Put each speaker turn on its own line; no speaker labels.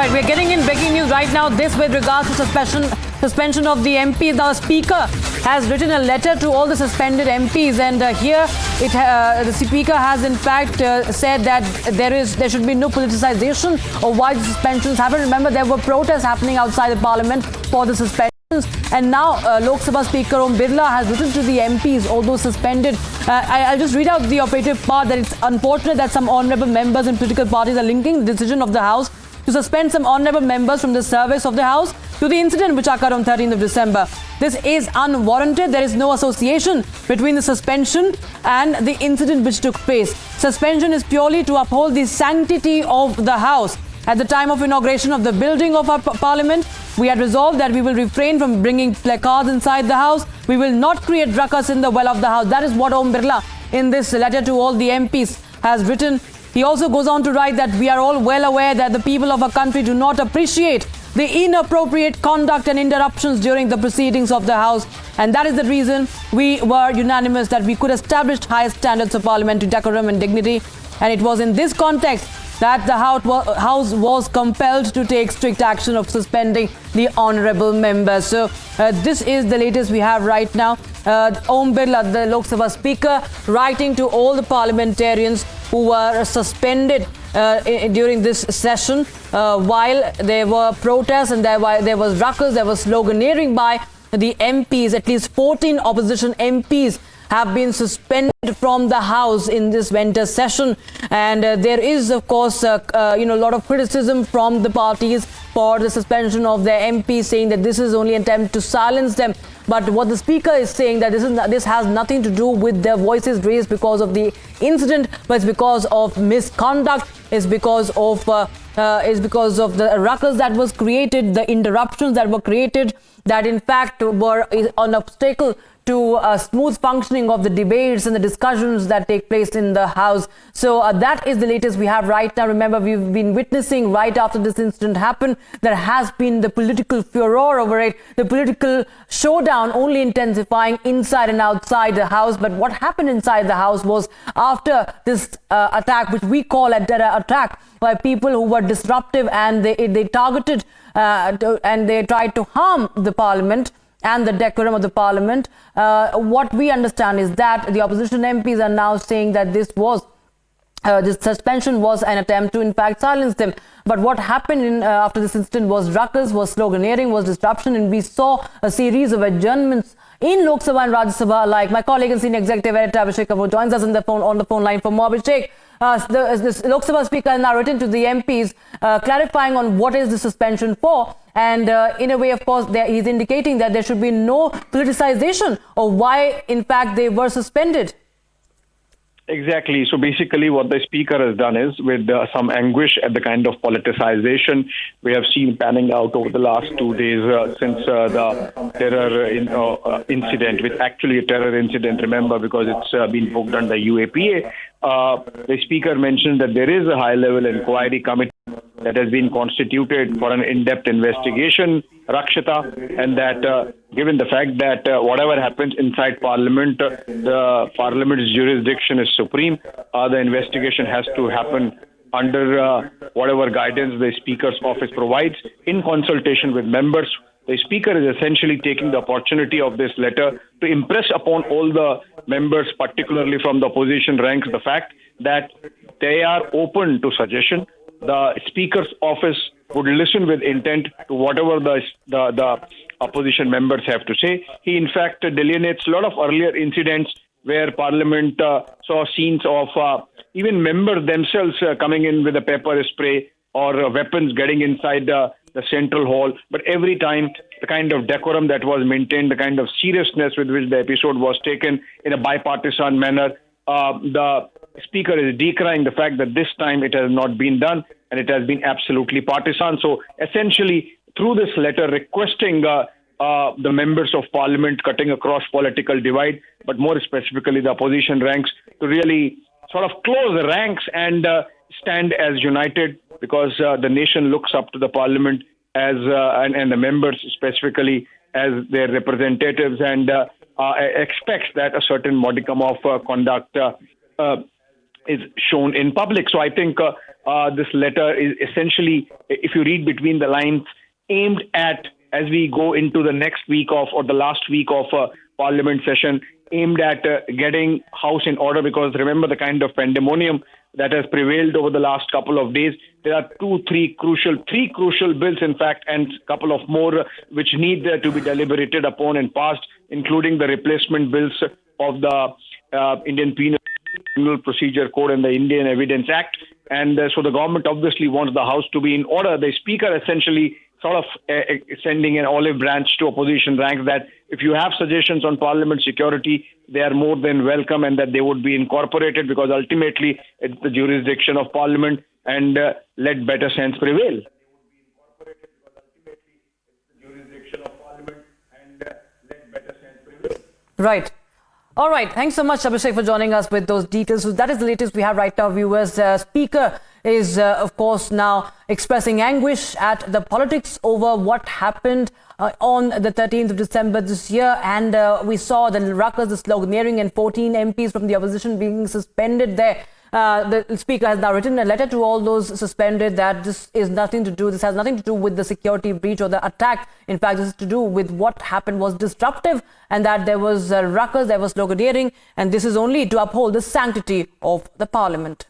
right, we're getting in breaking news right now. This with regards to suspension of the MPs. Now, the Speaker has written a letter to all the suspended MPs, and here the Speaker has in fact said that there should be no politicization of why the suspensions happen. Remember, there were protests happening outside the Parliament for the suspensions. And now Lok Sabha Speaker Birla has written to the MPs, although suspended. I'll just read out the operative part, that it's unfortunate that some honourable members in political parties are linking the decision of the House to suspend some honourable members from the service of the House to the incident which occurred on 13th of December. This is unwarranted. There is no association between the suspension and the incident which took place. Suspension is purely to uphold the sanctity of the House. At the time of inauguration of the building of our Parliament, we had resolved that we will refrain from bringing placards inside the House. We will not create ruckus in the well of the House. That is what Om Birla, in this letter to all the MPs, has written. He also goes on to write that we are all well aware that the people of our country do not appreciate the inappropriate conduct and interruptions during the proceedings of the House. And that is the reason we were unanimous that we could establish higher standards of parliamentary decorum and dignity. And it was in this context that the House was compelled to take strict action of suspending the honourable members. So this is the latest we have right now. Om Birla, the Lok Sabha Speaker, writing to all the parliamentarians who were suspended during this session while there were protests and there was ruckus, there was sloganeering by the MPs. At least 14 opposition MPs have been suspended from the House in this winter session, and there is, of course, a lot of criticism from the parties for the suspension of their MPs, saying that this is only an attempt to silence them. But what the Speaker is saying, that this has nothing to do with their voices raised because of the incident, but it's because of misconduct, it's because of the ruckus that was created, the interruptions that were created, that in fact were an obstacle to smooth functioning of the debates and the discussions that take place in the House. So that is the latest we have right now. Remember, we've been witnessing right after this incident happened, there has been the political furor over it, the political showdown only intensifying inside and outside the House. But what happened inside the House was, after this attack, which we call a terror attack, by people who were disruptive, and they targeted and they tried to harm the Parliament and the decorum of the Parliament. What we understand is that the opposition MPs are now saying that this suspension was an attempt to in fact silence them. But what happened after this incident was ruckus, was sloganeering, was disruption, and we saw a series of adjournments in Lok Sabha and Rajya Sabha alike. My colleague and senior executive editor Abhishek Kapoor joins us on the phone line for more. Abhishek, this Lok Sabha Speaker has now written to the MPs clarifying on what is the suspension for. And in a way, of course, he's indicating that there should be no politicization of why, in fact, they were suspended.
Exactly. So basically what the Speaker has done is, with some anguish at the kind of politicization we have seen panning out over the last 2 days since the terror incident, with actually a terror incident, remember, because it's been booked under UAPA. The Speaker mentioned that there is a high-level inquiry committee that has been constituted for an in-depth investigation, Rakshita, and that given the fact that whatever happens inside Parliament, the Parliament's jurisdiction is supreme, the investigation has to happen under whatever guidance the Speaker's office provides in consultation with members. The Speaker is essentially taking the opportunity of this letter to impress upon all the members, particularly from the opposition ranks, the fact that they are open to suggestion. The Speaker's office would listen with intent to whatever the opposition members have to say. He, in fact, delineates a lot of earlier incidents where Parliament saw scenes of even members themselves coming in with a pepper spray or weapons getting inside the central hall. But every time, the kind of decorum that was maintained, the kind of seriousness with which the episode was taken in a bipartisan manner, the Speaker is decrying the fact that this time it has not been done and it has been absolutely partisan. So essentially, through this letter requesting the members of Parliament, cutting across political divide, but more specifically the opposition ranks, to really sort of close the ranks and stand as united, because the nation looks up to the Parliament as and the members specifically as their representatives, and expects that a certain modicum of conduct is shown in public. So I think this letter is essentially, if you read between the lines, aimed at, as we go into the next week of, or the last week of Parliament session, aimed at getting House in order, because remember the kind of pandemonium that has prevailed over the last couple of days. There are three crucial bills, in fact, and a couple of more which need to be deliberated upon and passed, including the replacement bills of the Indian Penal Procedure Code and the Indian Evidence Act. And so the government obviously wants the House to be in order. The Speaker essentially sort of sending an olive branch to opposition ranks that if you have suggestions on Parliament security, they are more than welcome, and that they would be incorporated, because ultimately it's the jurisdiction of Parliament, and let better sense prevail.
Right. All right. Thanks so much, Abhishek, for joining us with those details. So that is the latest we have right now, viewers. Speaker is, of course, now expressing anguish at the politics over what happened on the 13th of December this year. And we saw the ruckus, the sloganeering, and 14 MPs from the opposition being suspended there. The Speaker has now written a letter to all those suspended that this has nothing to do with the security breach or the attack. In fact, this is to do with what happened was disruptive, and that there was ruckus, there was sloganeering, and this is only to uphold the sanctity of the Parliament.